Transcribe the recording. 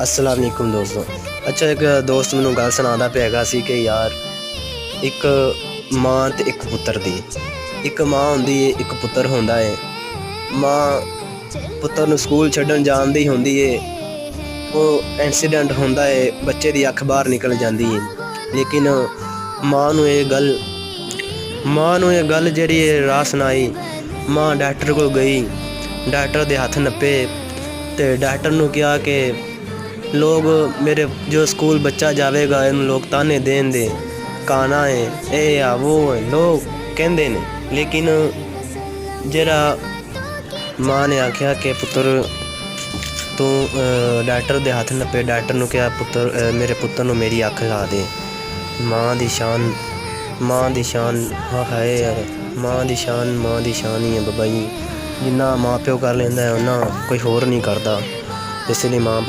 अस्सलाम वालेकुम दोस्तों। अच्छा, एक दोस्त मैनू गल सुनादा पिया हैगा सी कि यार एक माँ ते एक पुत्तर दी, एक माँ हुंदी है, एक पुत्तर हुंदा है। माँ पुत्तर नू स्कूल छड्डन जांदी हुंदी है, वो इंसीडेंट हुंदा है, बच्चे दी अख बाहर निकल जांदी है। लेकिन माँ नू ये गल जेह्ड़ी राह सुनाई, माँ डॉक्टर को गई, डॉक्टर दे हत्थ नप्पे ते डॉक्टर नू कहा कि लोग मेरे जो स्कूल बच्चा जावेगा इन लोग ताने देंदे, काना है ए या वो है, लोग कहंदे ने। लेकिन जेरा माँ ने आख्या कि पुत्र तू डॉक्टर दे हत्थ नप्पे, डॉक्टर नू कहा पुत्र मेरे पुत्र नू मेरी अख ला दे। माँ दी शान हाय यार, माँ दी शान ही है बाबा जी। जिन्ना माँ प्यो कर लेंदा है उन्ना कोई होर नहीं करदा। इसलिए माँ बाप